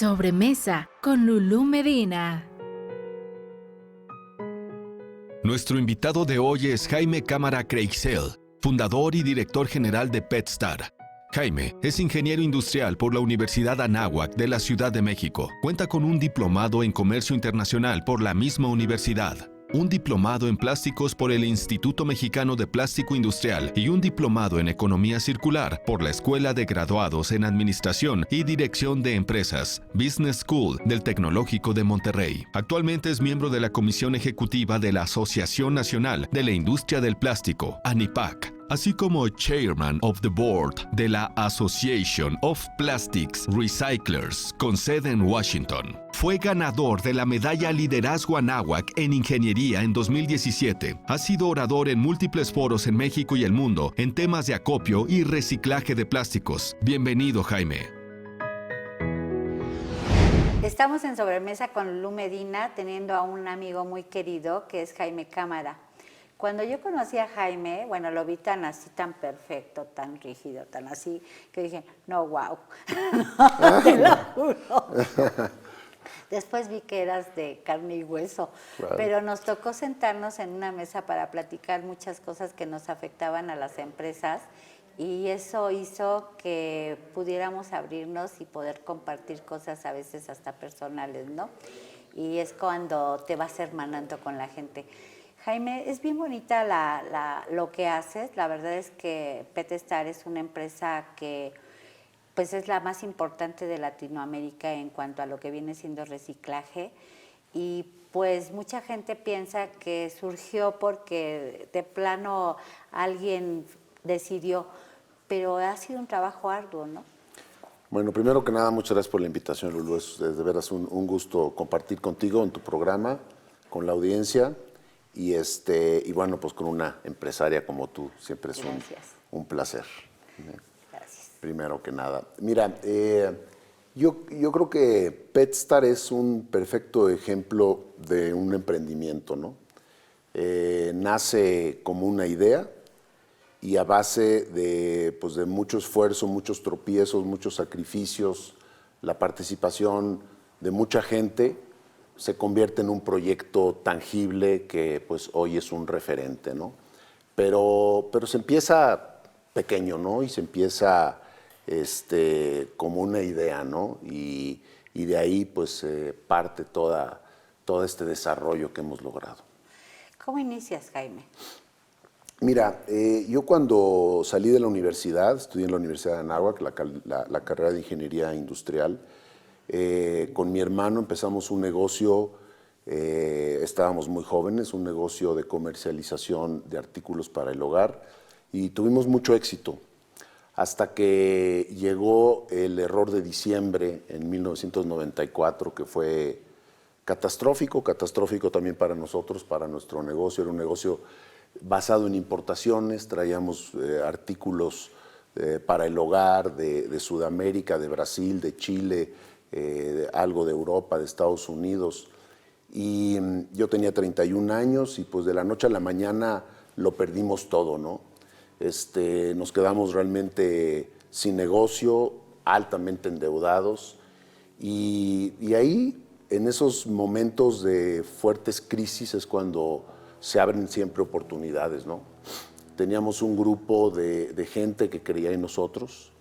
Sobremesa con Lulú Medina. Nuestro invitado de hoy es Jaime Cámara Creixell, fundador y director general de PetStar. Jaime es ingeniero industrial por la Universidad Anáhuac de la Ciudad de México. Cuenta con un diplomado en comercio internacional por la misma universidad, un diplomado en plásticos por el Instituto Mexicano de Plástico Industrial y un diplomado en economía circular por la Escuela de Graduados en Administración y Dirección de Empresas, Business School del Tecnológico de Monterrey. Actualmente es miembro de la Comisión Ejecutiva de la Asociación Nacional de la Industria del Plástico, ANIPAC, así como Chairman of the Board de la Association of Plastics Recyclers, con sede en Washington. Fue ganador de la medalla Liderazgo Anáhuac en Ingeniería en 2017. Ha sido orador en múltiples foros en México y el mundo en temas de acopio y reciclaje de plásticos. Bienvenido, Jaime. Estamos en Sobremesa con Lulú Medina, teniendo a un amigo muy querido que es Jaime Cámara. Cuando yo conocí a Jaime, bueno, lo vi tan así, tan perfecto, tan rígido, tan así, que dije, no, wow, no, te lo juro. Después vi que eras de carne y hueso, claro. Pero nos tocó sentarnos en una mesa para platicar muchas cosas que nos afectaban a las empresas y eso hizo que pudiéramos abrirnos y poder compartir cosas a veces hasta personales, ¿no? Y es cuando te vas hermanando con la gente. Jaime, es bien bonita lo que haces. La verdad es que PetStar es una empresa que pues es la más importante de Latinoamérica en cuanto a lo que viene siendo reciclaje. Y pues mucha gente piensa que surgió porque de plano alguien decidió, pero ha sido un trabajo arduo, ¿no? Bueno, primero que nada, muchas gracias por la invitación, Lulú. Es de veras un gusto compartir contigo en tu programa, con la audiencia. Y bueno, pues con una empresaria como tú, siempre es un placer. Gracias. Primero que nada. Mira, yo creo que PetStar es un perfecto ejemplo de un emprendimiento, ¿no? Nace como una idea y a base de mucho esfuerzo, muchos tropiezos, muchos sacrificios, la participación de mucha gente, se convierte en un proyecto tangible que pues hoy es un referente, ¿no? Pero se empieza pequeño, ¿no? Y se empieza como una idea, ¿no? Y de ahí pues parte todo este desarrollo que hemos logrado. ¿Cómo inicias, Jaime? Mira, yo cuando salí de la universidad, estudié en la Universidad de Anáhuac, la carrera de Ingeniería Industrial. Con mi hermano empezamos un negocio, estábamos muy jóvenes, un negocio de comercialización de artículos para el hogar y tuvimos mucho éxito hasta que llegó el error de diciembre en 1994, que fue catastrófico también para nosotros, para nuestro negocio. Era un negocio basado en importaciones, traíamos artículos para el hogar de Sudamérica, de Brasil, de Chile, algo de Europa, de Estados Unidos, y yo tenía 31 años y pues de la noche a la mañana lo perdimos todo, ¿no? Nos quedamos realmente sin negocio, altamente endeudados, y ahí, en esos momentos de fuertes crisis, es cuando se abren siempre oportunidades, ¿no? Teníamos un grupo de gente que creía en nosotros,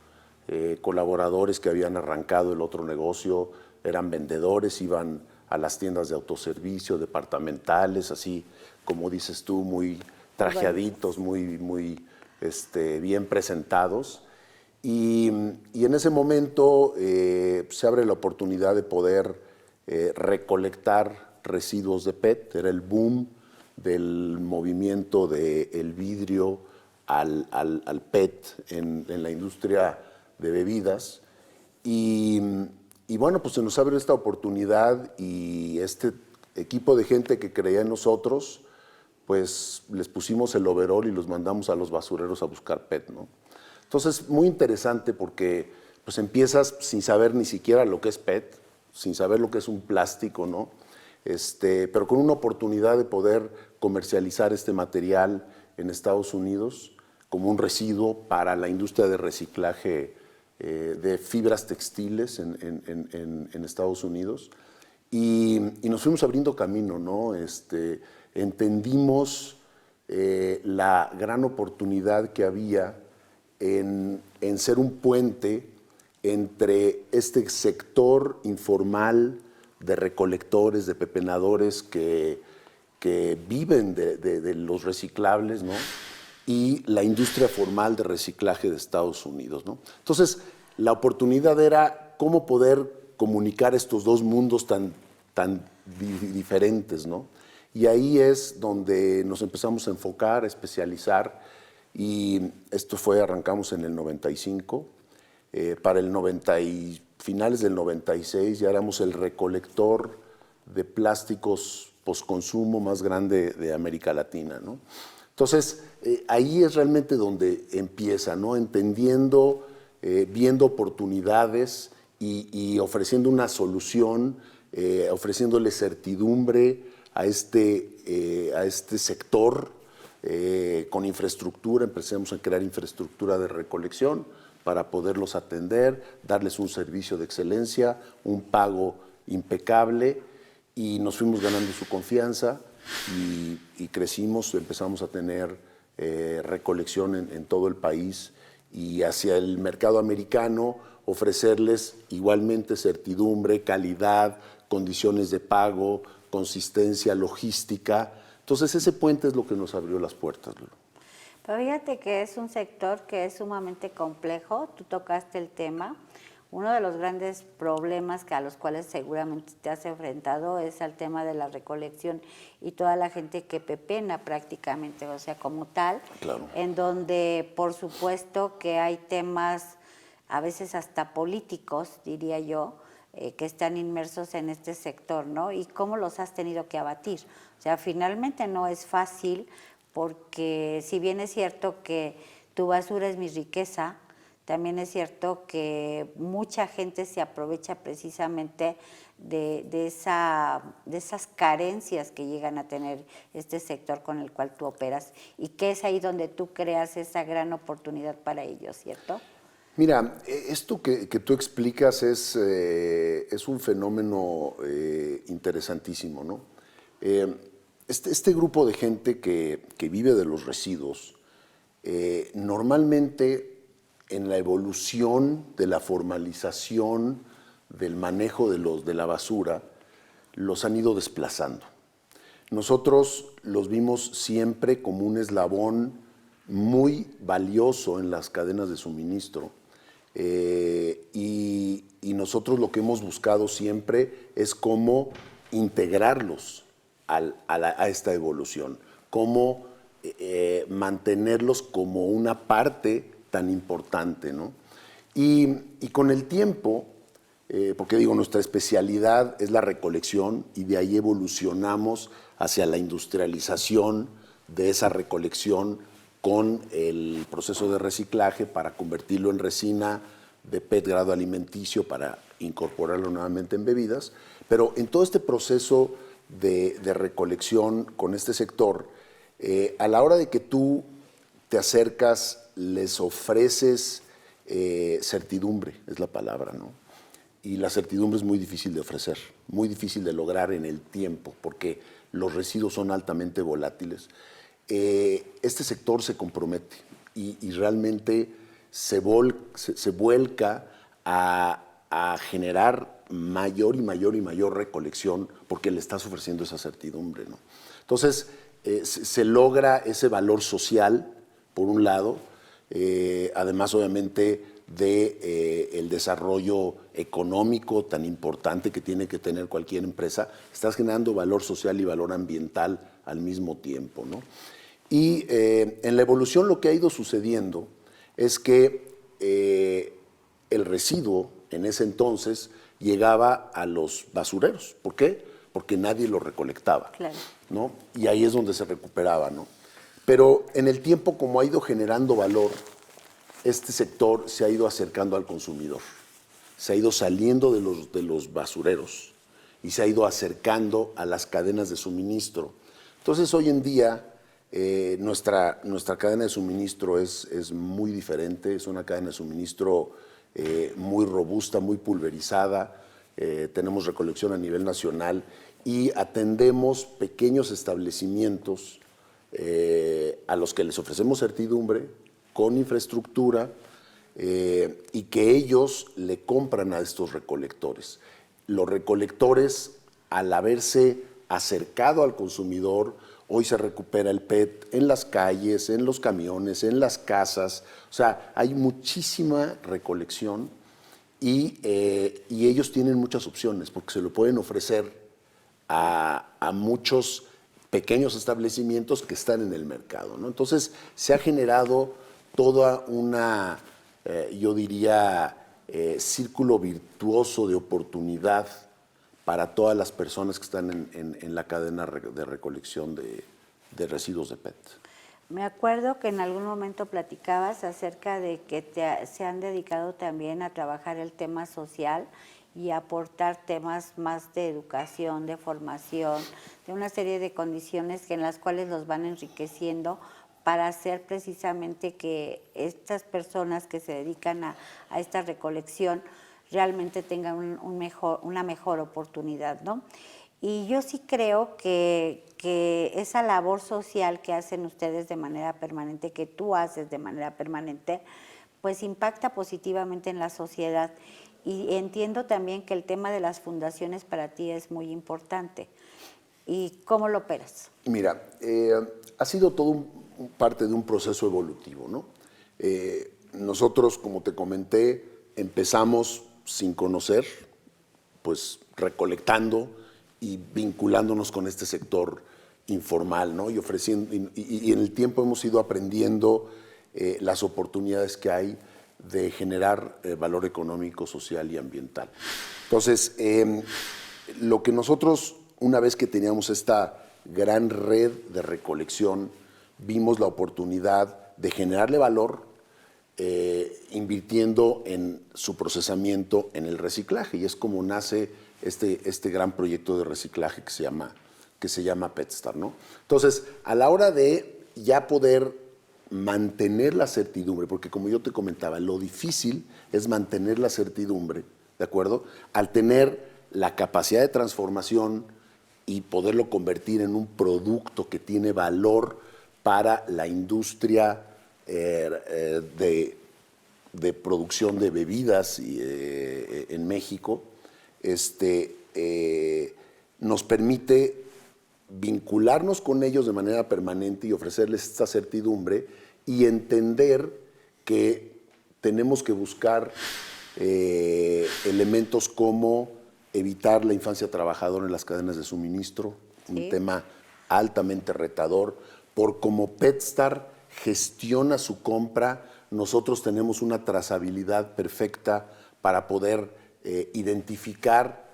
colaboradores que habían arrancado el otro negocio, eran vendedores, iban a las tiendas de autoservicio, departamentales, así como dices tú, muy trajeaditos, muy bien presentados. Y en ese momento se abre la oportunidad de poder recolectar residuos de PET. Era el boom del movimiento del vidrio al PET en la industria de bebidas, y bueno, pues se nos abre esta oportunidad y este equipo de gente que creía en nosotros, pues les pusimos el overol y los mandamos a los basureros a buscar PET, ¿no? Entonces, muy interesante porque pues empiezas sin saber ni siquiera lo que es PET, sin saber lo que es un plástico, ¿no? Pero con una oportunidad de poder comercializar este material en Estados Unidos como un residuo para la industria de reciclaje de fibras textiles en Estados Unidos y nos fuimos abriendo camino, ¿no? Entendimos la gran oportunidad que había en ser un puente entre este sector informal de recolectores, de pepenadores que viven de los reciclables, ¿no? Y la industria formal de reciclaje de Estados Unidos, ¿no? Entonces, la oportunidad era cómo poder comunicar estos dos mundos tan diferentes, ¿no? Y ahí es donde nos empezamos a enfocar, a especializar, y esto arrancamos en el 95, para el finales del 96 ya éramos el recolector de plásticos postconsumo más grande de América Latina, ¿no? Entonces, ahí es realmente donde empieza, ¿no? Entendiendo, viendo oportunidades y ofreciendo una solución, ofreciéndole certidumbre a este sector con infraestructura. Empezamos a crear infraestructura de recolección para poderlos atender, darles un servicio de excelencia, un pago impecable, y nos fuimos ganando su confianza y crecimos, empezamos a tener recolección en todo el país y hacia el mercado americano ofrecerles igualmente certidumbre, calidad, condiciones de pago, consistencia, logística. Entonces ese puente es lo que nos abrió las puertas, Lulu. Pero fíjate que es un sector que es sumamente complejo, tú tocaste el tema. Uno de los grandes problemas a los cuales seguramente te has enfrentado es el tema de la recolección y toda la gente que pepena prácticamente, o sea, como tal, claro, en donde por supuesto que hay temas a veces hasta políticos, diría yo, que están inmersos en este sector, ¿no? Y cómo los has tenido que abatir. O sea, finalmente no es fácil porque si bien es cierto que tu basura es mi riqueza, también es cierto que mucha gente se aprovecha precisamente de esas carencias que llegan a tener este sector con el cual tú operas y que es ahí donde tú creas esa gran oportunidad para ellos, ¿cierto? Mira, esto que tú explicas es un fenómeno interesantísimo, ¿no? Este grupo de gente que vive de los residuos, normalmente en la evolución de la formalización del manejo de la basura, los han ido desplazando. Nosotros los vimos siempre como un eslabón muy valioso en las cadenas de suministro. Y nosotros lo que hemos buscado siempre es cómo integrarlos a esta evolución, cómo mantenerlos como una parte tan importante, ¿no? Y con el tiempo, porque digo, nuestra especialidad es la recolección y de ahí evolucionamos hacia la industrialización de esa recolección con el proceso de reciclaje para convertirlo en resina de PET grado alimenticio para incorporarlo nuevamente en bebidas. Pero en todo este proceso de recolección con este sector, a la hora de que tú te acercas, les ofreces certidumbre, es la palabra, ¿no? Y la certidumbre es muy difícil de ofrecer, muy difícil de lograr en el tiempo, porque los residuos son altamente volátiles. Este sector se compromete y realmente se vuelca a generar mayor y mayor recolección porque le estás ofreciendo esa certidumbre, ¿no? Entonces, se logra ese valor social, por un lado, además obviamente del desarrollo económico tan importante que tiene que tener cualquier empresa. Estás generando valor social y valor ambiental al mismo tiempo, ¿no? Y en la evolución lo que ha ido sucediendo es que el residuo en ese entonces llegaba a los basureros. ¿Por qué? Porque nadie lo recolectaba, Claro, ¿no? Y ahí es donde se recuperaba, ¿no? Pero en el tiempo, como ha ido generando valor, este sector se ha ido acercando al consumidor, se ha ido saliendo de los basureros y se ha ido acercando a las cadenas de suministro. Entonces, hoy en día, nuestra cadena de suministro es muy diferente, es una cadena de suministro muy robusta, muy pulverizada. Tenemos recolección a nivel nacional y atendemos pequeños establecimientos a los que les ofrecemos certidumbre con infraestructura y que ellos le compran a estos recolectores. Los recolectores, al haberse acercado al consumidor, hoy se recupera el PET en las calles, en los camiones, en las casas. O sea, hay muchísima recolección y ellos tienen muchas opciones porque se lo pueden ofrecer a muchos pequeños establecimientos que están en el mercado, ¿no? Entonces, se ha generado toda una, yo diría, círculo virtuoso de oportunidad para todas las personas que están en la cadena de recolección de residuos de PET. Me acuerdo que en algún momento platicabas acerca de que se han dedicado también a trabajar el tema social y aportar temas más de educación, de formación, de una serie de condiciones en las cuales los van enriqueciendo para hacer precisamente que estas personas que se dedican a esta recolección realmente tengan una mejor oportunidad, ¿no? Y yo sí creo que esa labor social que hacen ustedes de manera permanente, que tú haces de manera permanente, pues impacta positivamente en la sociedad. Y entiendo también que el tema de las fundaciones para ti es muy importante. ¿Y cómo lo operas? Mira, ha sido todo parte de un proceso evolutivo, ¿no? Nosotros, como te comenté, empezamos sin conocer, pues recolectando y vinculándonos con este sector informal, ¿no? Y ofreciendo, y en el tiempo hemos ido aprendiendo las oportunidades que hay de generar valor económico, social y ambiental. Entonces, lo que nosotros, una vez que teníamos esta gran red de recolección, vimos la oportunidad de generarle valor invirtiendo en su procesamiento en el reciclaje, y es como nace este gran proyecto de reciclaje que se llama PetStar, ¿no? Entonces, a la hora de ya poder mantener la certidumbre, porque como yo te comentaba, lo difícil es mantener la certidumbre, ¿de acuerdo? Al tener la capacidad de transformación y poderlo convertir en un producto que tiene valor para la industria de producción de bebidas en México, nos permite vincularnos con ellos de manera permanente y ofrecerles esta certidumbre y entender que tenemos que buscar elementos como evitar la infancia trabajadora en las cadenas de suministro, un tema altamente retador. Por cómo PetStar gestiona su compra, nosotros tenemos una trazabilidad perfecta para poder identificar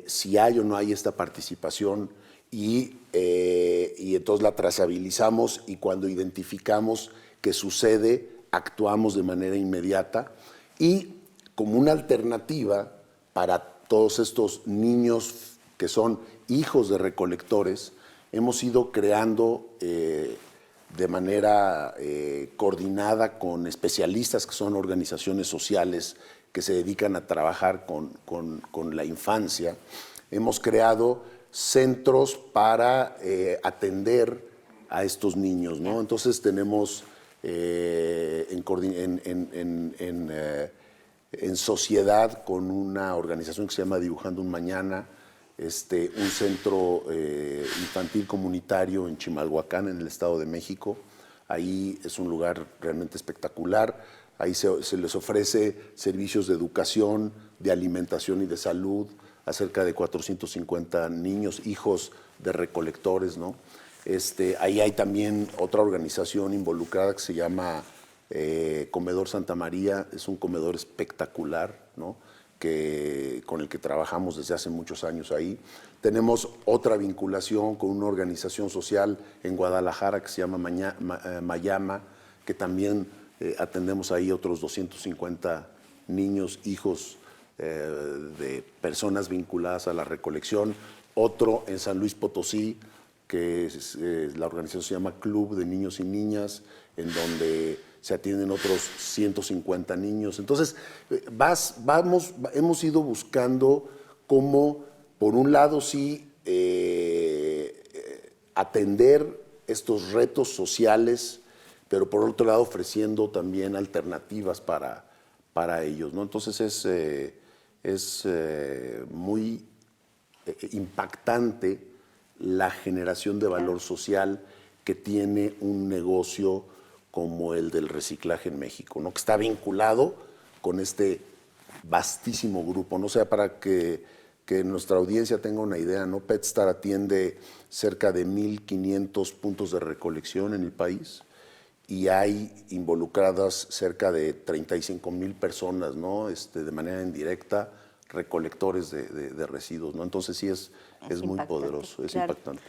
si hay o no hay esta participación y entonces la trazabilizamos y cuando identificamos que sucede, actuamos de manera inmediata y como una alternativa para todos estos niños que son hijos de recolectores, hemos ido creando de manera coordinada con especialistas que son organizaciones sociales que se dedican a trabajar con la infancia. Hemos creado centros para atender a estos niños, ¿no? Entonces tenemos en sociedad con una organización que se llama Dibujando un Mañana, un centro infantil comunitario en Chimalhuacán, en el Estado de México. Ahí es un lugar realmente espectacular. Ahí se les ofrece servicios de educación, de alimentación y de salud a cerca de 450 niños, hijos de recolectores, ¿no? Ahí hay también otra organización involucrada que se llama Comedor Santa María. Es un comedor espectacular, ¿no? Con el que trabajamos desde hace muchos años ahí. Tenemos otra vinculación con una organización social en Guadalajara que se llama Mayama, que también atendemos ahí otros 250 niños, hijos de personas vinculadas a la recolección. Otro en San Luis Potosí, que la organización se llama Club de Niños y Niñas, en donde se atienden otros 150 niños. Entonces, hemos ido buscando cómo, por un lado, sí, atender estos retos sociales, pero por otro lado ofreciendo también alternativas para ellos, ¿no? Entonces es muy impactante la generación de valor social que tiene un negocio como el del reciclaje en México, ¿no? Que está vinculado con este vastísimo grupo, ¿no? O sea, para que nuestra audiencia tenga una idea, ¿no? PetStar atiende cerca de 1,500 puntos de recolección en el país y hay involucradas cerca de 35,000 personas, ¿no? De manera indirecta, recolectores de residuos, ¿no? Entonces sí es muy poderoso, es impactante.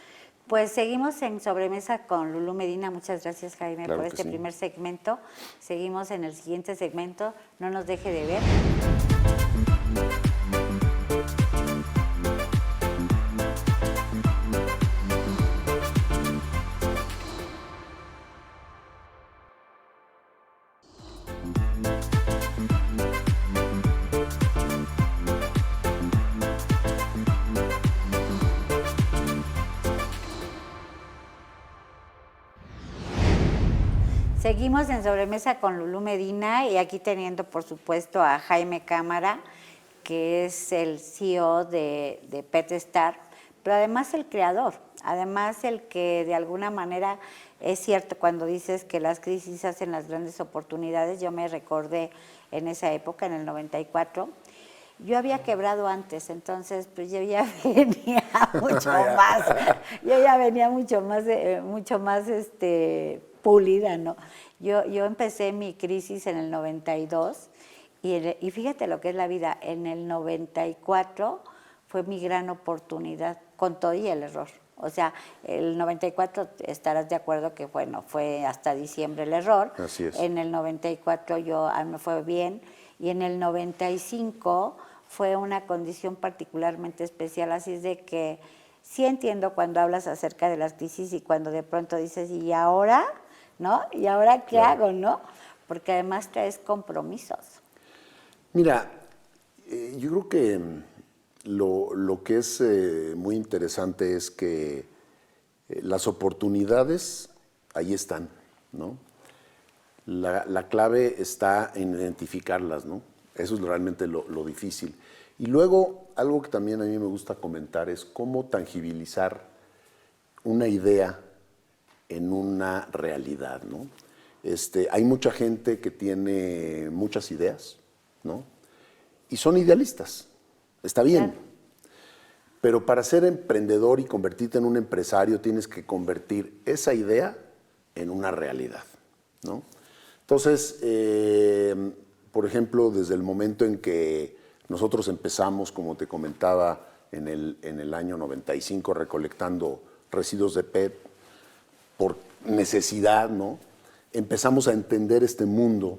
Pues seguimos en Sobremesa con Lulú Medina. Muchas gracias, Jaime, Claro por que este sí. primer segmento. Seguimos en el siguiente segmento. No nos deje de ver. Seguimos en Sobremesa con Lulú Medina y aquí teniendo, por supuesto, a Jaime Cámara, que es el CEO de PetStar, pero además el creador, además el que de alguna manera es cierto cuando dices que las crisis hacen las grandes oportunidades. Yo me recordé en esa época, en el 94, yo había quebrado antes, entonces pues yo ya venía mucho más, yo ya venía mucho más pulida, ¿no? Yo empecé mi crisis en el 92 y fíjate lo que es la vida, en el 94 fue mi gran oportunidad con todo y el error. O sea, el 94 estarás de acuerdo que, bueno, fue hasta diciembre el error. Así es. En el 94 a mí me fue bien y en el 95 fue una condición particularmente especial, así es de que sí entiendo cuando hablas acerca de las crisis y cuando de pronto dices, ¿y ahora? ¿No? ¿Y ahora qué hago? ¿No? Porque además traes compromisos. Mira, yo creo que lo que es muy interesante es que las oportunidades ahí están, ¿no? La clave está en identificarlas, ¿no? Eso es realmente lo difícil. Y luego, algo que también a mí me gusta comentar es cómo tangibilizar una idea en una realidad, ¿no? Hay mucha gente que tiene muchas ideas, ¿no? Y son idealistas, está bien. Claro. Pero para ser emprendedor y convertirte en un empresario tienes que convertir esa idea en una realidad, ¿no? Entonces, por ejemplo, desde el momento en que nosotros empezamos, como te comentaba, en el año 95, recolectando residuos de PET por necesidad, ¿no? Empezamos a entender este mundo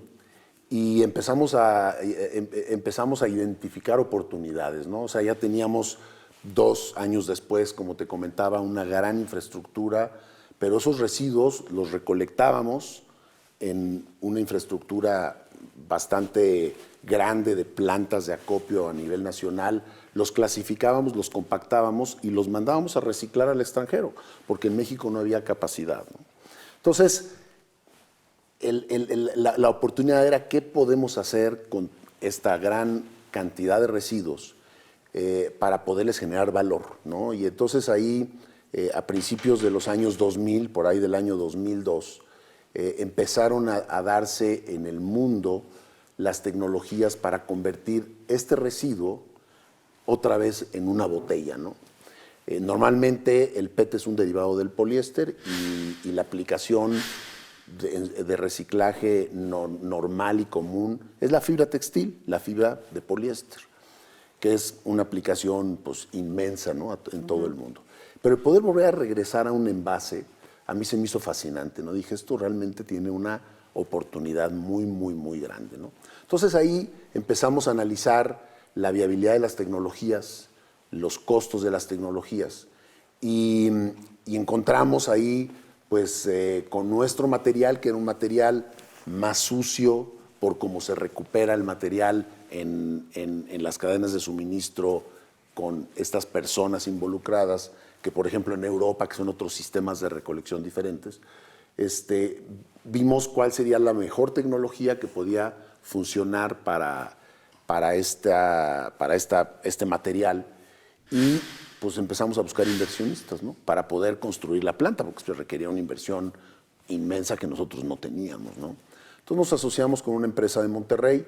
y empezamos a identificar oportunidades, ¿no? O sea, ya teníamos 2 años después, como te comentaba, una gran infraestructura, pero esos residuos los recolectábamos en una infraestructura bastante grande de plantas de acopio a nivel nacional, los clasificábamos, los compactábamos y los mandábamos a reciclar al extranjero, porque en México no había capacidad, ¿no? Entonces, la oportunidad era qué podemos hacer con esta gran cantidad de residuos para poderles generar valor, ¿no? Y entonces ahí, a principios de los años 2000, por ahí del año 2002, empezaron a darse en el mundo las tecnologías para convertir este residuo otra vez en una botella, ¿no? Normalmente el PET es un derivado del poliéster y la aplicación de reciclaje normal y común es la fibra textil, la fibra de poliéster, que es una aplicación pues, inmensa, ¿no? En todo el mundo. Pero el poder volver a regresar a un envase, a mí se me hizo fascinante, ¿no? Dije, esto realmente tiene una oportunidad muy, muy, muy grande, ¿no? Entonces ahí empezamos a analizar la viabilidad de las tecnologías, los costos de las tecnologías y encontramos ahí, pues, con nuestro material, que era un material más sucio por cómo se recupera el material en las cadenas de suministro con estas personas involucradas, que por ejemplo en Europa, que son otros sistemas de recolección diferentes, vimos cuál sería la mejor tecnología que podía funcionar para este material y pues empezamos a buscar inversionistas, ¿no? Para poder construir la planta, porque se requería una inversión inmensa que nosotros no teníamos, ¿no? Entonces nos asociamos con una empresa de Monterrey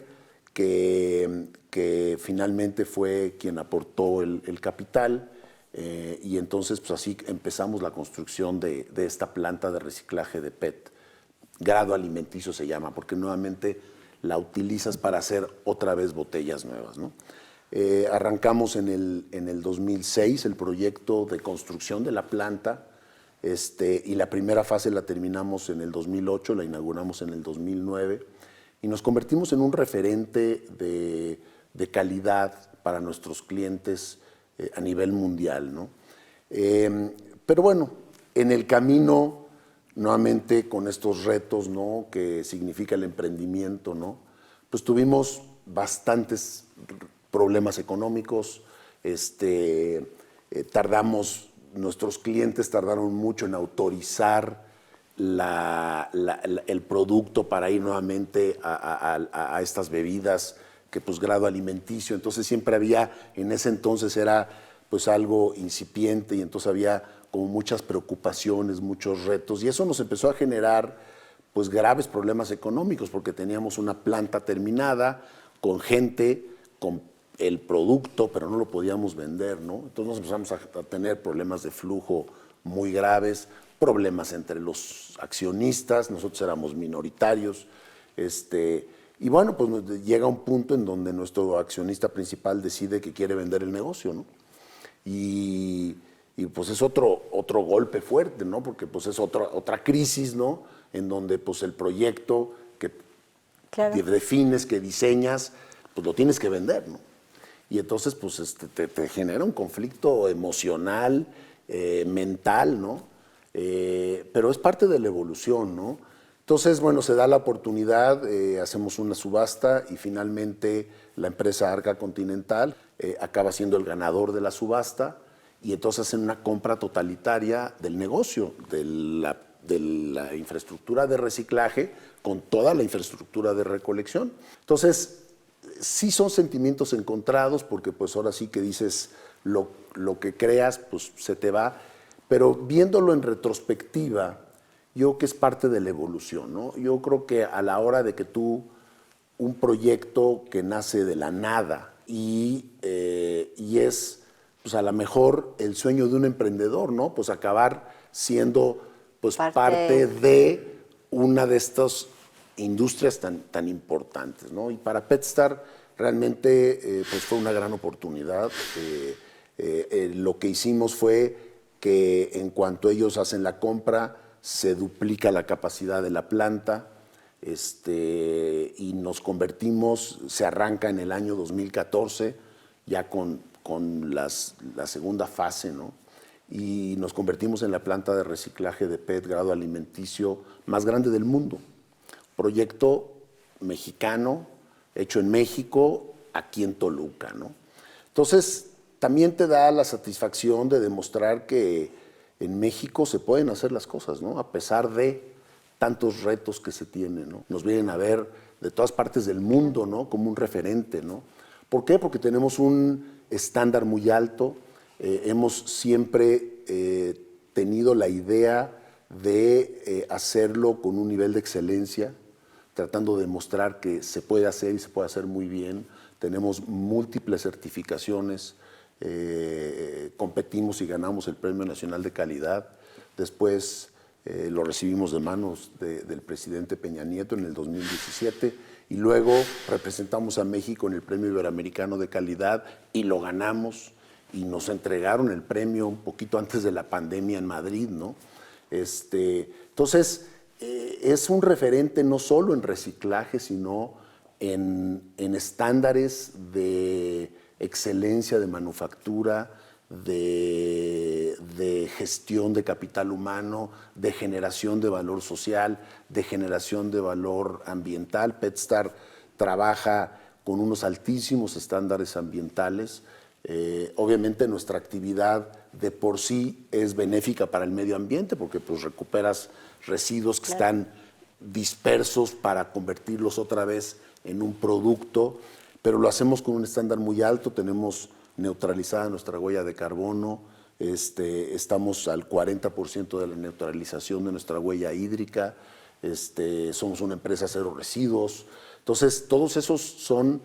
que finalmente fue quien aportó el capital y entonces pues así empezamos la construcción de esta planta de reciclaje de PET. Grado alimenticio se llama, porque nuevamente la utilizas para hacer otra vez botellas nuevas, ¿no? Arrancamos en el 2006 el proyecto de construcción de la planta y la primera fase la terminamos en el 2008, la inauguramos en el 2009 y nos convertimos en un referente de calidad para nuestros clientes a nivel mundial, ¿no? Pero bueno, en el camino, nuevamente con estos retos, ¿no?, que significa el emprendimiento, ¿no?, pues tuvimos bastantes problemas económicos, nuestros clientes tardaron mucho en autorizar el producto para ir nuevamente a estas bebidas que pues grado alimenticio, entonces siempre había, en ese entonces era pues algo incipiente y entonces había como muchas preocupaciones, muchos retos y eso nos empezó a generar pues graves problemas económicos porque teníamos una planta terminada con gente, con el producto, pero no lo podíamos vender, ¿no? Entonces nos empezamos a tener problemas de flujo muy graves, problemas entre los accionistas, nosotros éramos minoritarios, y bueno, pues llega un punto en donde nuestro accionista principal decide que quiere vender el negocio, ¿no? Y pues es otro golpe fuerte, ¿no? Porque pues es otra crisis, ¿no? En donde pues el proyecto que defines, que diseñas, pues lo tienes que vender, ¿no? Y entonces pues te genera un conflicto emocional, mental, ¿no? Pero es parte de la evolución, ¿no? Entonces, bueno, se da la oportunidad, hacemos una subasta y finalmente la empresa Arca Continental acaba siendo el ganador de la subasta y entonces hacen una compra totalitaria del negocio, de la infraestructura de reciclaje con toda la infraestructura de recolección. Entonces, sí son sentimientos encontrados porque pues ahora sí que dices lo que creas pues se te va, pero viéndolo en retrospectiva, yo creo que es parte de la evolución, ¿no? Yo creo que a la hora de que un proyecto que nace de la nada y es pues a lo mejor el sueño de un emprendedor, ¿no? Pues acabar siendo pues parte de una de estas industrias tan importantes, ¿no? Y para PetStar realmente pues fue una gran oportunidad. Lo que hicimos fue que en cuanto ellos hacen la compra, se duplica la capacidad de la planta y nos convertimos, se arranca en el año 2014 ya con la segunda fase, ¿no? Y nos convertimos en la planta de reciclaje de PET grado alimenticio más grande del mundo. Proyecto mexicano, hecho en México, aquí en Toluca, ¿no? Entonces, también te da la satisfacción de demostrar que en México se pueden hacer las cosas, ¿no? A pesar de tantos retos que se tienen, ¿no? Nos vienen a ver de todas partes del mundo, ¿no? Como un referente, ¿no? ¿Por qué? Porque tenemos un estándar muy alto, hemos siempre tenido la idea de hacerlo con un nivel de excelencia, tratando de demostrar que se puede hacer y se puede hacer muy bien. Tenemos múltiples certificaciones, competimos y ganamos el Premio Nacional de Calidad. Después lo recibimos de manos del presidente Peña Nieto en el 2017 y luego representamos a México en el Premio Iberoamericano de Calidad y lo ganamos y nos entregaron el premio un poquito antes de la pandemia en Madrid, ¿no? Entonces, es un referente no solo en reciclaje, sino en estándares de excelencia de manufactura, de gestión de capital humano, de generación de valor social, de generación de valor ambiental. PetStar trabaja con unos altísimos estándares ambientales. Obviamente nuestra actividad de por sí es benéfica para el medio ambiente porque pues recuperas residuos que están dispersos para convertirlos otra vez en un producto, pero lo hacemos con un estándar muy alto. Tenemos neutralizada nuestra huella de carbono, estamos al 40% de la neutralización de nuestra huella hídrica, somos una empresa cero residuos. Entonces, todos esos son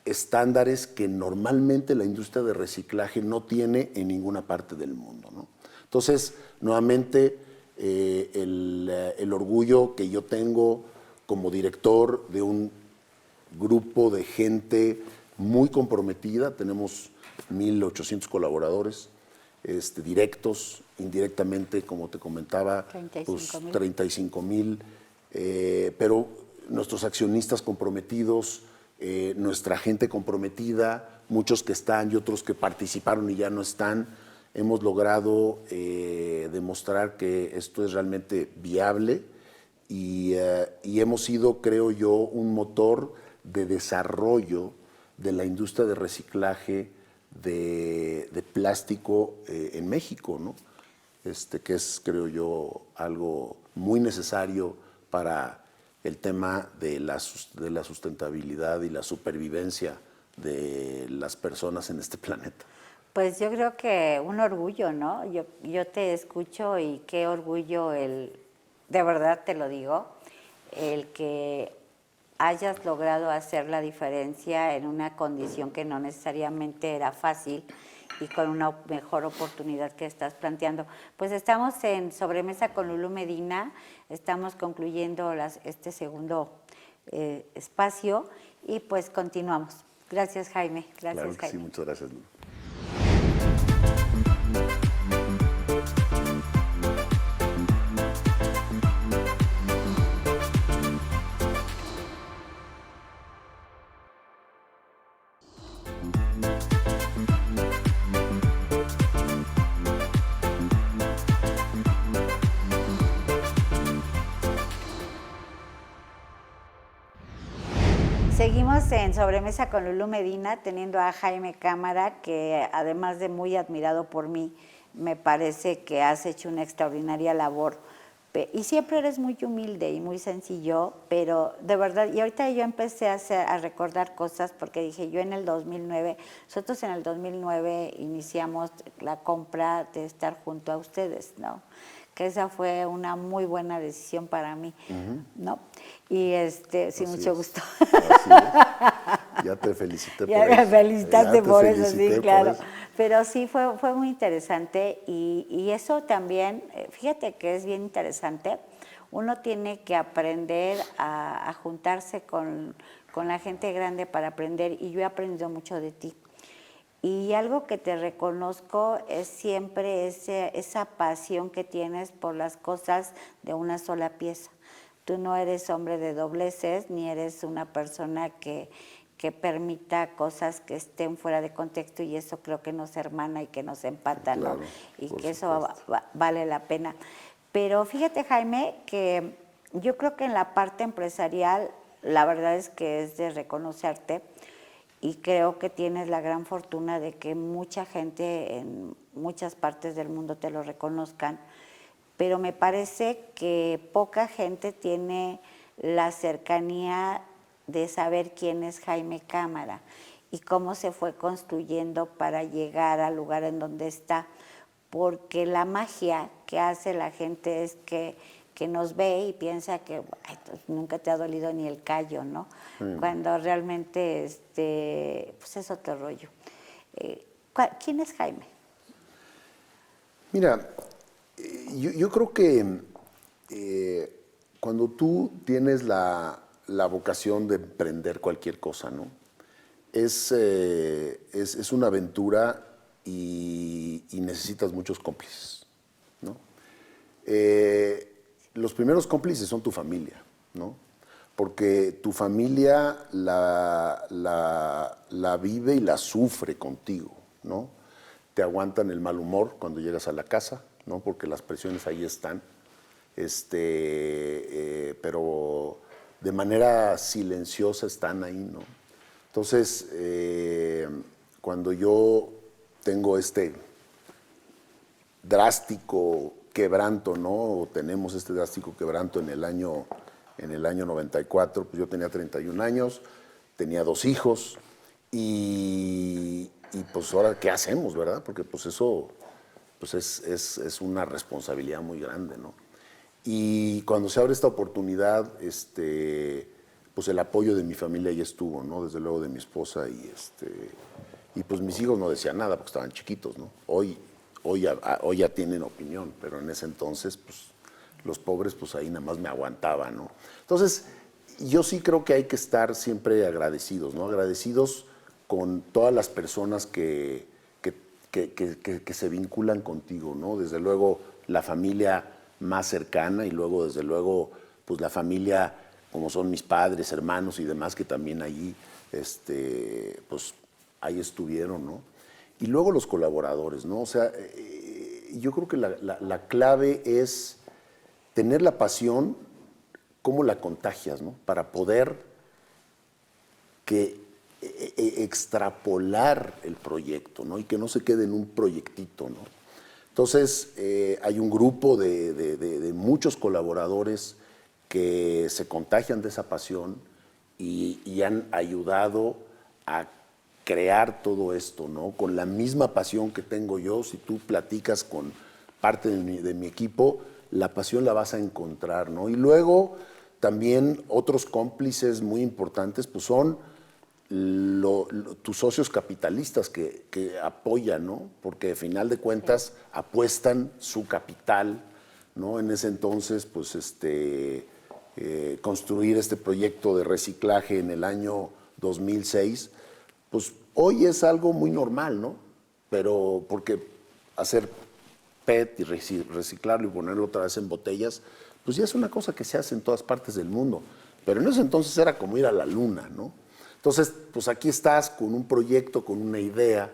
estándares que normalmente la industria de reciclaje no tiene en ninguna parte del mundo, ¿no? Entonces, nuevamente, el orgullo que yo tengo como director de un grupo de gente muy comprometida. Tenemos 1,800 colaboradores directos, indirectamente, como te comentaba, 35,000, pero nuestros accionistas comprometidos, nuestra gente comprometida, muchos que están y otros que participaron y ya no están. Hemos logrado demostrar que esto es realmente viable y hemos sido, creo yo, un motor de desarrollo de la industria de reciclaje de plástico en México, ¿no? Que es, creo yo, algo muy necesario para el tema de la sustentabilidad y la supervivencia de las personas en este planeta. Pues yo creo que un orgullo, ¿no? Yo te escucho y qué orgullo de verdad te lo digo, el que hayas logrado hacer la diferencia en una condición que no necesariamente era fácil y con una mejor oportunidad que estás planteando. Pues estamos en Sobremesa con Lulú Medina, estamos concluyendo este segundo espacio y pues continuamos. Gracias, Jaime. Gracias, claro que Jaime. Sí, muchas gracias, Lulú. Seguimos en Sobremesa con Lulú Medina, teniendo a Jaime Cámara, que además de muy admirado por mí, me parece que has hecho una extraordinaria labor. Y siempre eres muy humilde y muy sencillo, pero de verdad, y ahorita yo empecé a recordar cosas porque dije, yo en el 2009, nosotros en el 2009 iniciamos la compra de estar junto a ustedes, ¿no? Que esa fue una muy buena decisión para mí, ¿no? Y sí, mucho gusto. Ya te felicité ya me felicitaste por eso, sí, claro. Eso. Pero sí, fue muy interesante y eso también, fíjate que es bien interesante, uno tiene que aprender a juntarse con la gente grande para aprender y yo he aprendido mucho de ti. Y algo que te reconozco es siempre esa pasión que tienes por las cosas de una sola pieza. Tú no eres hombre de dobleces, ni eres una persona que permita cosas que estén fuera de contexto y eso creo que nos hermana y que nos empata, claro, ¿no? Y que supuesto. eso vale la pena. Pero fíjate, Jaime, que yo creo que en la parte empresarial, la verdad es que es de reconocerte y creo que tienes la gran fortuna de que mucha gente en muchas partes del mundo te lo reconozcan, pero me parece que poca gente tiene la cercanía de saber quién es Jaime Cámara y cómo se fue construyendo para llegar al lugar en donde está, porque la magia que hace la gente es que nos ve y piensa que ay, pues, nunca te ha dolido ni el callo, ¿no? Cuando realmente pues es otro rollo. ¿Quién es Jaime? Mira, yo creo que cuando tú tienes la vocación de emprender cualquier cosa, ¿no? Es una aventura y necesitas muchos cómplices, ¿no? Los primeros cómplices son tu familia, ¿no? Porque tu familia la vive y la sufre contigo, ¿no? te aguantan el mal humor cuando llegas a la casa, ¿no? Porque las presiones ahí están, pero de manera silenciosa están ahí, ¿no? Entonces, cuando yo tengo este drástico quebranto, ¿no? O tenemos este drástico quebranto en el año 94, pues yo tenía 31 años, tenía 2 hijos y pues ahora, ¿qué hacemos, verdad? Porque pues eso pues es una responsabilidad muy grande, ¿no? Y cuando se abre esta oportunidad, pues el apoyo de mi familia ya estuvo, ¿no? Desde luego de mi esposa y pues mis hijos no decían nada porque estaban chiquitos, ¿no? Hoy ya tienen opinión, pero en ese entonces, pues los pobres, pues ahí nada más me aguantaban, ¿no? Entonces, yo sí creo que hay que estar siempre agradecidos, ¿no? Agradecidos con todas las personas que se vinculan contigo, ¿no? Desde luego la familia más cercana y luego, desde luego, pues la familia como son mis padres, hermanos y demás que también allí, pues ahí estuvieron, ¿no? Y luego los colaboradores, ¿no? O sea, yo creo que la clave es tener la pasión, cómo la contagias, ¿no? Para poder extrapolar el proyecto, ¿no? Y que no se quede en un proyectito, ¿no? Entonces, hay un grupo de muchos colaboradores que se contagian de esa pasión y han ayudado a crear todo esto, ¿no? Con la misma pasión que tengo yo, si tú platicas con parte de mi equipo, la pasión la vas a encontrar, ¿no? Y luego también otros cómplices muy importantes, pues son tus socios capitalistas que apoyan, ¿no? Porque al final de cuentas apuestan su capital, ¿no? En ese entonces, pues construir este proyecto de reciclaje en el año 2006, pues hoy es algo muy normal, ¿no? Pero porque hacer PET y reciclarlo y ponerlo otra vez en botellas, pues ya es una cosa que se hace en todas partes del mundo. Pero en ese entonces era como ir a la luna, ¿no? Entonces, pues aquí estás con un proyecto, con una idea,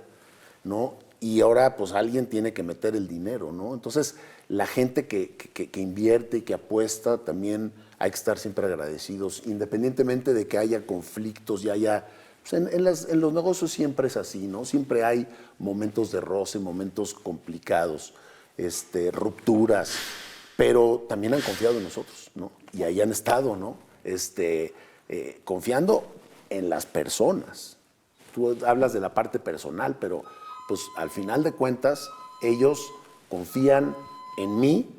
¿no? Y ahora, pues alguien tiene que meter el dinero, ¿no? Entonces, la gente que invierte y que apuesta, también hay que estar siempre agradecidos, independientemente de que haya conflictos y haya... Pues en los negocios siempre es así, ¿no? Siempre hay momentos de roce, momentos complicados, rupturas, pero también han confiado en nosotros, ¿no? Y ahí han estado, ¿no? Confiando en las personas. Tú hablas de la parte personal, pero pues al final de cuentas ellos confían en mí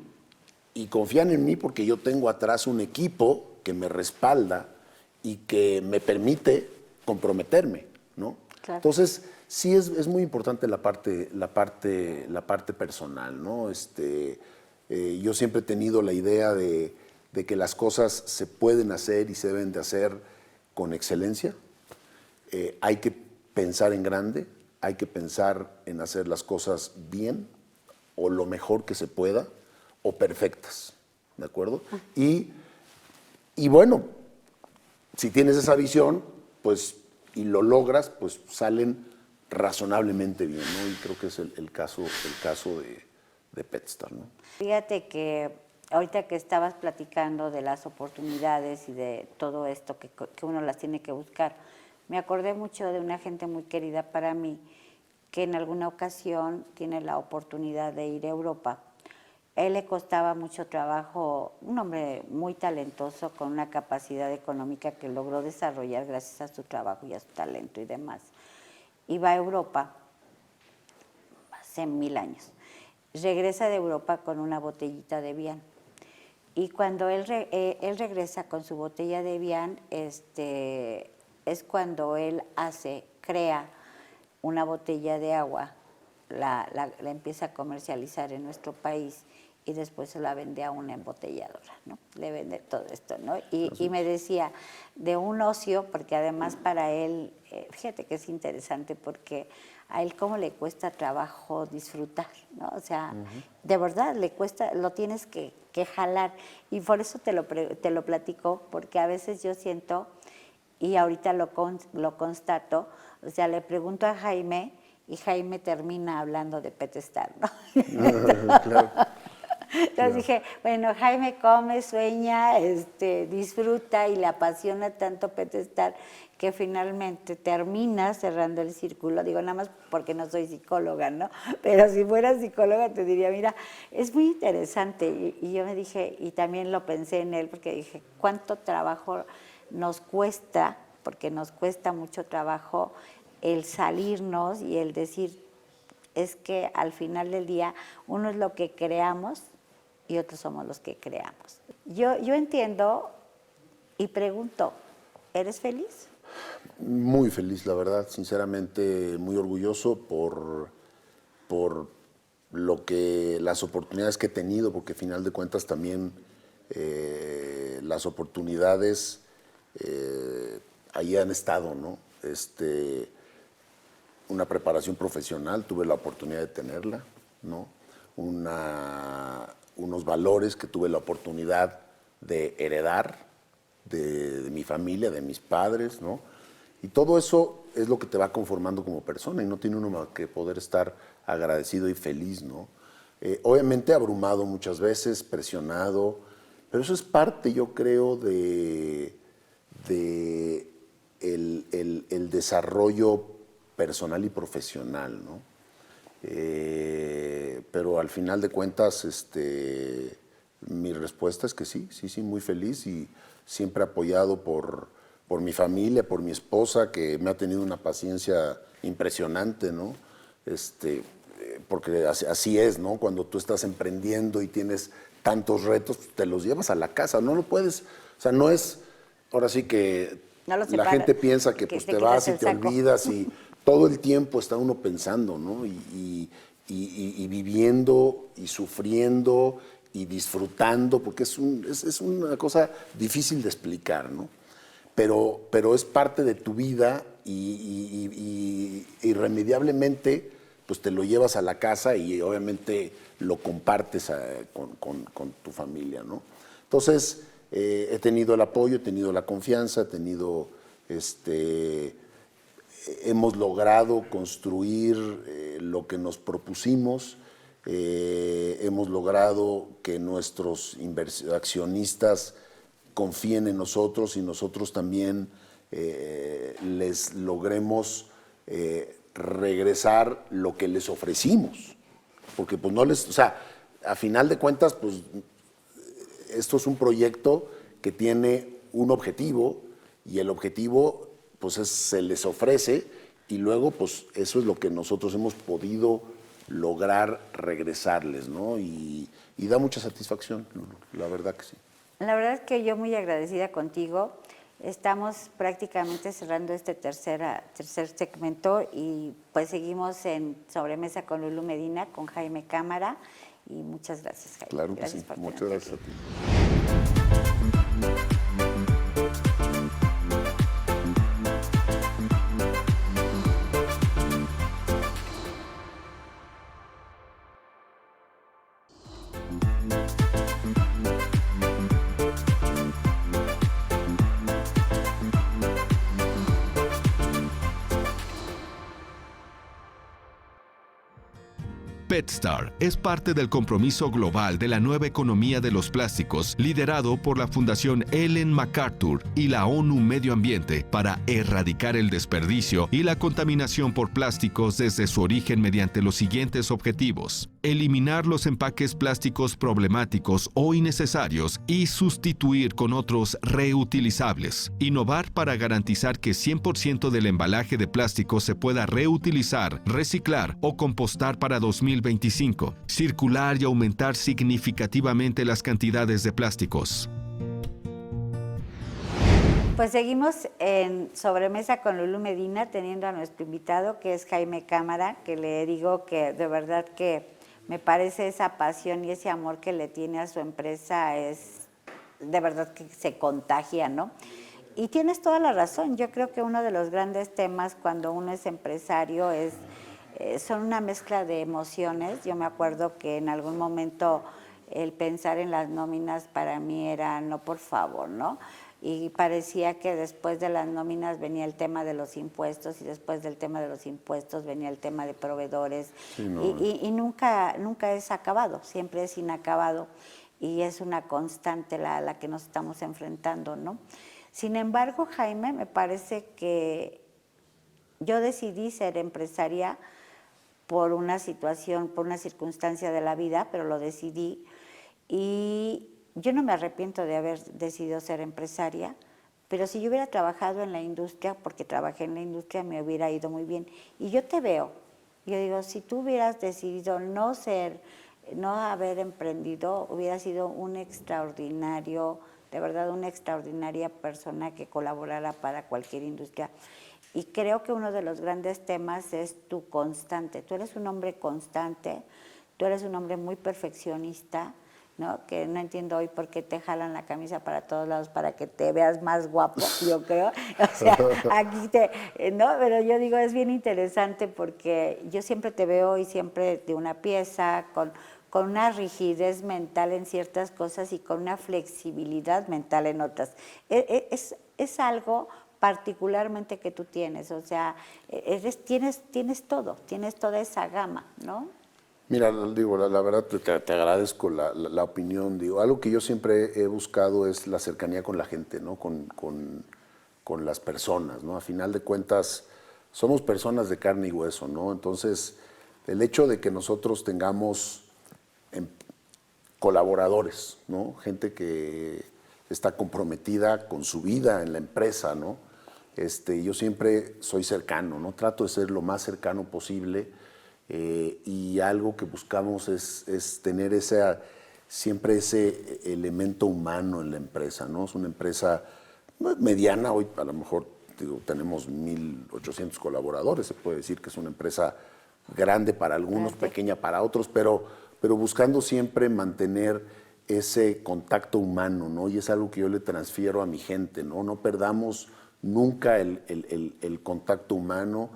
y confían en mí porque yo tengo atrás un equipo que me respalda y que me permite comprometerme, ¿no? Claro. Entonces, sí es muy importante la parte personal, ¿no? Yo siempre he tenido la idea de que las cosas se pueden hacer y se deben de hacer con excelencia. Hay que pensar en grande, hay que pensar en hacer las cosas bien o lo mejor que se pueda o perfectas, ¿de acuerdo? Y bueno, si tienes esa visión, pues, y lo logras, pues salen razonablemente bien, ¿no? Y creo que es el caso de PetStar, ¿no? Fíjate que ahorita que estabas platicando de las oportunidades y de todo esto que uno las tiene que buscar, me acordé mucho de una gente muy querida para mí que en alguna ocasión tiene la oportunidad de ir a Europa. Él le costaba mucho trabajo, un hombre muy talentoso con una capacidad económica que logró desarrollar gracias a su trabajo y a su talento y demás. Iba a Europa hace 1000 años. Regresa de Europa con una botellita de Evian. Y cuando él regresa con su botella de Evian, es cuando él crea una botella de agua, la empieza a comercializar en nuestro país y después se la vende a una embotelladora, ¿no? Le vende todo esto, ¿no? Y me decía, de un ocio, porque además para él, fíjate que es interesante porque a él cómo le cuesta trabajo disfrutar, ¿no? O sea, de verdad le cuesta, lo tienes que jalar. Y por eso te lo platico, porque a veces yo siento, y ahorita lo constato, o sea, le pregunto a Jaime y Jaime termina hablando de Petstar, ¿no? Claro. Entonces dije, bueno, Jaime come, sueña, disfruta y le apasiona tanto Petstar que finalmente termina cerrando el círculo. Digo, nada más porque no soy psicóloga, ¿no? Pero si fuera psicóloga te diría, mira, es muy interesante. Y yo me dije, y también lo pensé en él, porque dije, ¿cuánto trabajo nos cuesta? Porque nos cuesta mucho trabajo el salirnos y el decir, es que al final del día uno es lo que creamos y otros somos los que creamos. Yo entiendo y pregunto, ¿eres feliz? Muy feliz, la verdad, sinceramente muy orgulloso por las oportunidades que he tenido, porque al final de cuentas también las oportunidades ahí han estado, ¿no? Una preparación profesional, tuve la oportunidad de tenerla, ¿no? Unos valores que tuve la oportunidad de heredar de mi familia, de mis padres, ¿no? Y todo eso es lo que te va conformando como persona y no tiene uno más que poder estar agradecido y feliz, ¿no? Obviamente abrumado muchas veces, presionado, pero eso es parte, yo creo, de el desarrollo personal y profesional, ¿no? Pero al final de cuentas, mi respuesta es que sí, muy feliz y siempre apoyado por mi familia, por mi esposa, que me ha tenido una paciencia impresionante, ¿no? Porque así es, ¿no? Cuando tú estás emprendiendo y tienes tantos retos, te los llevas a la casa, no lo puedes, o sea, no es, ahora sí que No lo la separas, gente piensa que que pues te te vas y quitas te el saco. olvidas y todo el tiempo está uno pensando, ¿no? Y viviendo y sufriendo y disfrutando, porque es una cosa difícil de explicar, ¿no? Pero es parte de tu vida y irremediablemente pues te lo llevas a la casa y obviamente lo compartes con tu familia, ¿no? Entonces, he tenido el apoyo, he tenido la confianza, hemos logrado construir lo que nos propusimos, hemos logrado que nuestros accionistas confíen en nosotros y nosotros también les logremos regresar lo que les ofrecimos. Porque pues no les, o sea, a final de cuentas, pues esto es un proyecto que tiene un objetivo y el objetivo pues se les ofrece y luego pues eso es lo que nosotros hemos podido lograr regresarles, ¿no? Y da mucha satisfacción, la verdad que sí. La verdad es que yo muy agradecida contigo. Estamos prácticamente cerrando este tercer segmento y pues seguimos en Sobremesa con Lulú Medina, con Jaime Cámara y muchas gracias, Jaime. Claro que Gracias sí, por muchas tenerte gracias a aquí. ti. PetStar es parte del compromiso global de la nueva economía de los plásticos, liderado por la Fundación Ellen MacArthur y la ONU Medio Ambiente para erradicar el desperdicio y la contaminación por plásticos desde su origen mediante los siguientes objetivos: eliminar los empaques plásticos problemáticos o innecesarios y sustituir con otros reutilizables, innovar para garantizar que 100% del embalaje de plástico se pueda reutilizar, reciclar o compostar para 2025, circular y aumentar significativamente las cantidades de plásticos. Pues seguimos en Sobremesa con Lulú Medina teniendo a nuestro invitado que es Jaime Cámara, que le digo que de verdad que me parece esa pasión y ese amor que le tiene a su empresa es de verdad que se contagia, ¿no? Y tienes toda la razón, yo creo que uno de los grandes temas cuando uno es empresario son una mezcla de emociones. Yo me acuerdo que en algún momento el pensar en las nóminas para mí era, no, por favor, ¿no? y parecía que después de las nóminas venía el tema de los impuestos y después del tema de los impuestos venía el tema de proveedores y nunca es acabado, siempre es inacabado y es una constante a la que nos estamos enfrentando, ¿no? Sin embargo, Jaime, me parece que yo decidí ser empresaria por una situación, por una circunstancia de la vida, pero lo decidí y yo no me arrepiento de haber decidido ser empresaria, pero si yo hubiera trabajado en la industria, porque trabajé en la industria, me hubiera ido muy bien. Y yo te veo, yo digo, si tú hubieras decidido no haber emprendido, hubiera sido un extraordinario, de verdad una extraordinaria persona que colaborara para cualquier industria. Y creo que uno de los grandes temas es tu constante. Tú eres un hombre constante, tú eres un hombre muy perfeccionista, ¿no? Que no entiendo hoy por qué te jalan la camisa para todos lados para que te veas más guapo, yo creo. O sea, aquí ¿no? Pero yo digo, es bien interesante porque yo siempre te veo y siempre de una pieza, con una rigidez mental en ciertas cosas y con una flexibilidad mental en otras. Es algo particularmente que tú tienes, o sea, tienes todo, tienes toda esa gama, ¿no? Mira, digo, la verdad te agradezco la opinión. Digo, algo que yo siempre he buscado es la cercanía con la gente, ¿no? Con las personas, ¿no? A final de cuentas, somos personas de carne y hueso, ¿no? Entonces, el hecho de que nosotros tengamos colaboradores, ¿no? Gente que está comprometida con su vida en la empresa, ¿no? Yo siempre soy cercano, ¿no? Trato de ser lo más cercano posible. Y algo que buscamos es tener siempre ese elemento humano en la empresa, ¿no? Es una empresa mediana, hoy a lo mejor digo, tenemos 1,800 colaboradores, se puede decir que es una empresa grande para algunos, pequeña para otros, pero buscando siempre mantener ese contacto humano, ¿no? Y es algo que yo le transfiero a mi gente, ¿no? No perdamos nunca el contacto humano.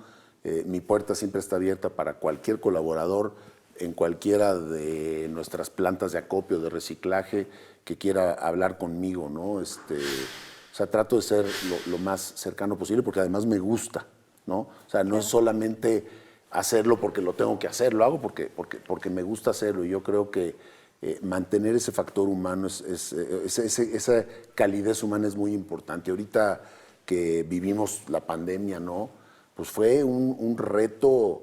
Mi puerta siempre está abierta para cualquier colaborador en cualquiera de nuestras plantas de acopio, de reciclaje, que quiera hablar conmigo, ¿no? O sea, trato de ser lo más cercano posible porque además me gusta, ¿no? O sea, no es solamente hacerlo porque lo tengo que hacer, lo hago porque me gusta hacerlo y yo creo que mantener ese factor humano, esa calidez humana es muy importante. Ahorita que vivimos la pandemia, ¿no? Pues fue un reto,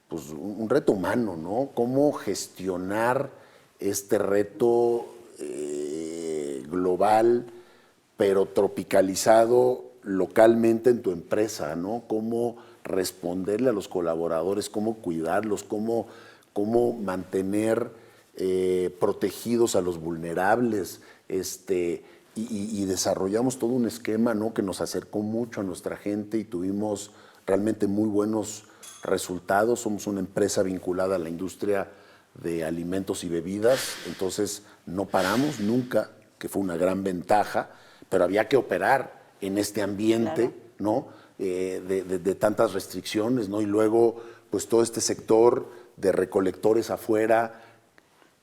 pues un reto humano, ¿no? Cómo gestionar este reto global, pero tropicalizado localmente en tu empresa, ¿no? Cómo responderle a los colaboradores, cómo cuidarlos, cómo mantener protegidos a los vulnerables, y desarrollamos todo un esquema, ¿no? Que nos acercó mucho a nuestra gente y tuvimos realmente muy buenos resultados. Somos una empresa vinculada a la industria de alimentos y bebidas, entonces no paramos nunca, que fue una gran ventaja, pero había que operar en este ambiente, claro, ¿no? De tantas restricciones, ¿no? Y luego, pues todo este sector de recolectores afuera,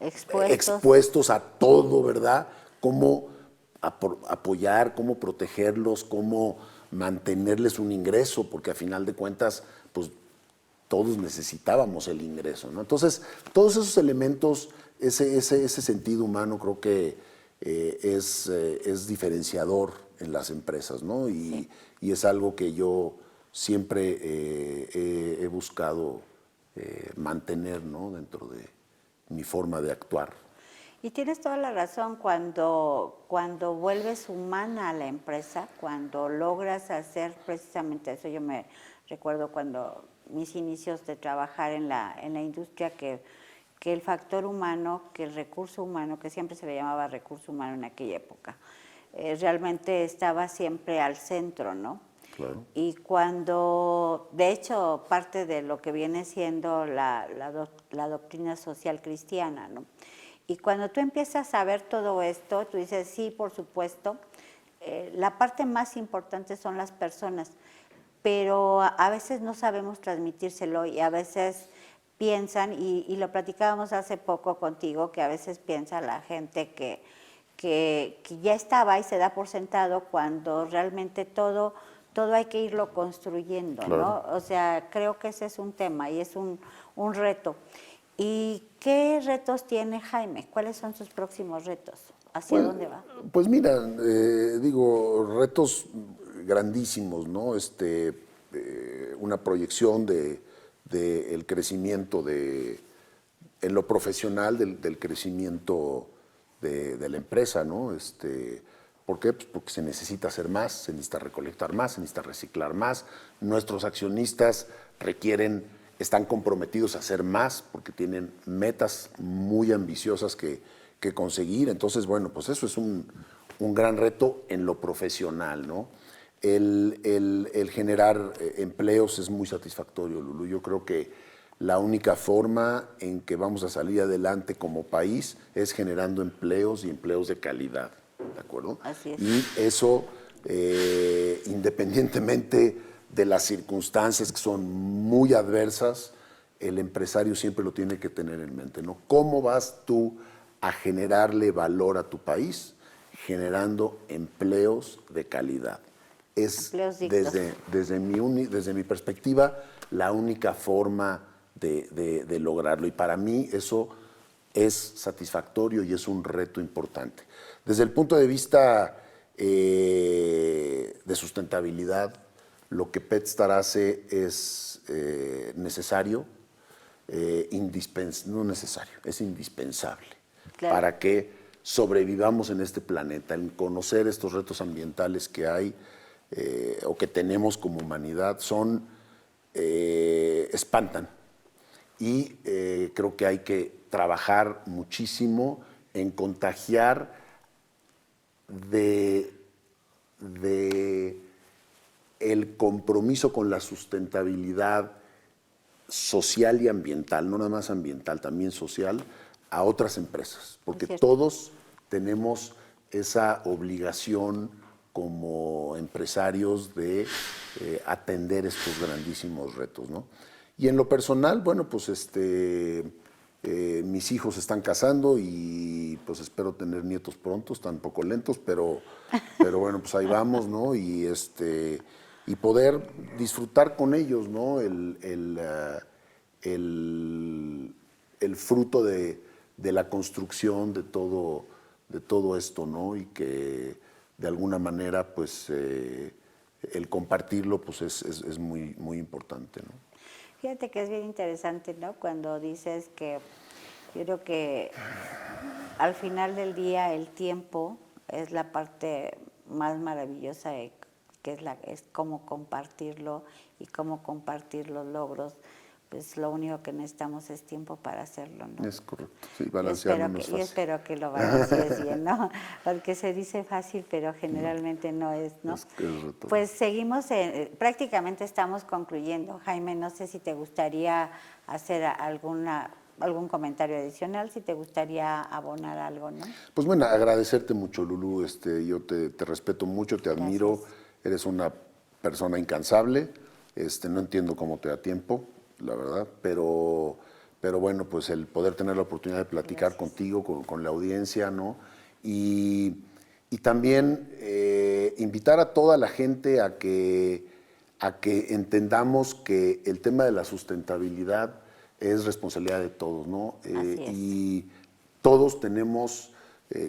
expuestos a todo, ¿verdad? Cómo apoyar, cómo protegerlos, cómo mantenerles un ingreso, porque a final de cuentas, pues todos necesitábamos el ingreso, ¿no? Entonces, todos esos elementos, ese sentido humano creo que es diferenciador en las empresas, ¿no? Y es algo que yo siempre he buscado mantener, ¿no? Dentro de mi forma de actuar. Y tienes toda la razón, cuando vuelves humana a la empresa, cuando logras hacer precisamente eso. Yo me recuerdo cuando mis inicios de trabajar en la industria, que el factor humano, que el recurso humano, que siempre se le llamaba recurso humano en aquella época, realmente estaba siempre al centro, ¿no? Claro. Y cuando, de hecho, parte de lo que viene siendo la doctrina social cristiana, ¿no? Y cuando tú empiezas a ver todo esto, tú dices, sí, por supuesto, la parte más importante son las personas, pero a veces no sabemos transmitírselo y a veces piensan, y lo platicábamos hace poco contigo, que a veces piensa la gente que que ya estaba y se da por sentado cuando realmente todo hay que irlo construyendo, Claro. ¿no? O sea, creo que ese es un tema y es un reto. ¿Y qué retos tiene Jaime? ¿Cuáles son sus próximos retos? ¿Hacia dónde va? Pues mira, digo, retos grandísimos, ¿no? Una proyección de el crecimiento en lo profesional, del crecimiento de la empresa, ¿no? ¿Por qué? Pues porque se necesita hacer más, se necesita recolectar más, se necesita reciclar más. Nuestros accionistas están comprometidos a hacer más porque tienen metas muy ambiciosas que conseguir. Entonces, bueno, pues eso es un gran reto en lo profesional, ¿no? El generar empleos es muy satisfactorio, Lulú. Yo creo que la única forma en que vamos a salir adelante como país es generando empleos y empleos de calidad, ¿de acuerdo? Así es. Y eso, independientemente de las circunstancias que son muy adversas, el empresario siempre lo tiene que tener en mente, ¿no? ¿Cómo vas tú a generarle valor a tu país? Generando empleos de calidad. Es Empleos dignos. desde mi perspectiva la única forma de lograrlo, y para mí eso es satisfactorio y es un reto importante. Desde el punto de vista de sustentabilidad, lo que PetStar hace es necesario, no necesario, es indispensable. Claro. Para que sobrevivamos en este planeta. El conocer estos retos ambientales que hay o que tenemos como humanidad espantan. Y creo que hay que trabajar muchísimo en contagiar de el compromiso con la sustentabilidad social y ambiental, no nada más ambiental, también social, a otras empresas, porque todos tenemos esa obligación como empresarios de atender estos grandísimos retos, ¿no? Y en lo personal, bueno, pues mis hijos se están casando y pues espero tener nietos pronto, están un poco lentos, pero bueno, pues ahí vamos, ¿no? Y poder disfrutar con ellos, ¿no? El fruto de la construcción de todo esto, ¿no? Y que de alguna manera, pues, el compartirlo, pues, es muy, muy importante, ¿no? Fíjate que es bien interesante, ¿no? Cuando dices que yo creo que al final del día el tiempo es la parte más maravillosa que es cómo compartirlo y cómo compartir los logros. Pues lo único que necesitamos es tiempo para hacerlo, ¿no? Es correcto, sí, balancearlo no es fácil. Y espero que lo balancees bien, ¿no? Porque se dice fácil, pero generalmente no es, ¿no? Es reto. Pues seguimos, prácticamente estamos concluyendo. Jaime, no sé si te gustaría hacer algún comentario adicional, si te gustaría abonar algo, ¿no? Pues bueno, agradecerte mucho, Lulú. Yo te respeto mucho, te admiro. Gracias. Eres una persona incansable. No entiendo cómo te da tiempo, la verdad, pero bueno, pues el poder tener la oportunidad de platicar contigo, con la audiencia, ¿no? Y también invitar a toda la gente a que entendamos que el tema de la sustentabilidad es responsabilidad de todos, ¿no? Así es. Y todos tenemos,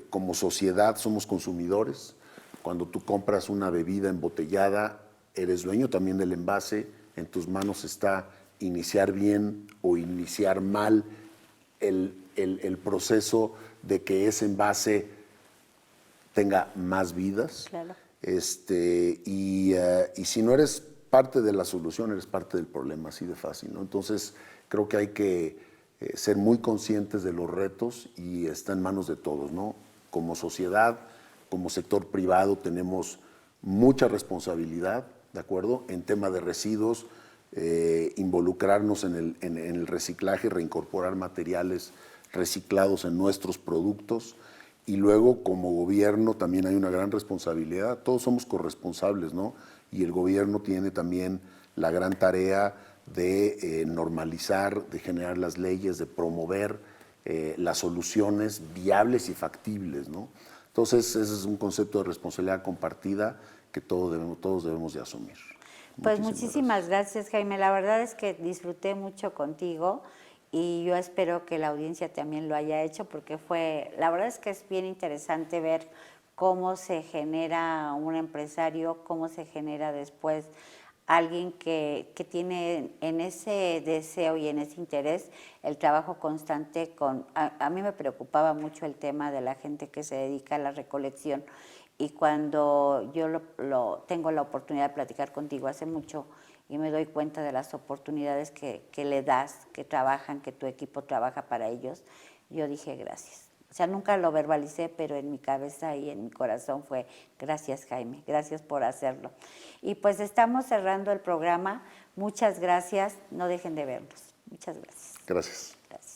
como sociedad, somos consumidores. Cuando tú compras una bebida embotellada, eres dueño también del envase. En tus manos está iniciar bien o iniciar mal el proceso de que ese envase tenga más vidas. Claro. Y si no eres parte de la solución, eres parte del problema, así de fácil, ¿no? Entonces, creo que hay que ser muy conscientes de los retos y está en manos de todos, ¿no? Como sociedad, como sector privado, tenemos mucha responsabilidad, ¿de acuerdo? En tema de residuos, involucrarnos en el reciclaje, reincorporar materiales reciclados en nuestros productos. Y luego, como gobierno, también hay una gran responsabilidad. Todos somos corresponsables, ¿no? Y el gobierno tiene también la gran tarea de normalizar, de generar las leyes, de promover las soluciones viables y factibles, ¿no? Entonces, ese es un concepto de responsabilidad compartida que todos debemos de asumir. Pues muchísimas gracias, Jaime. La verdad es que disfruté mucho contigo y yo espero que la audiencia también lo haya hecho porque la verdad es que es bien interesante ver cómo se genera un empresario, cómo se genera después alguien que tiene en ese deseo y en ese interés el trabajo constante a mí me preocupaba mucho el tema de la gente que se dedica a la recolección y cuando yo tengo la oportunidad de platicar contigo hace mucho y me doy cuenta de las oportunidades que le das, que trabajan, que tu equipo trabaja para ellos, yo dije gracias. O sea, nunca lo verbalicé, pero en mi cabeza y en mi corazón fue gracias, Jaime, gracias por hacerlo. Y pues estamos cerrando el programa. Muchas gracias. No dejen de vernos. Muchas gracias. Gracias. Gracias.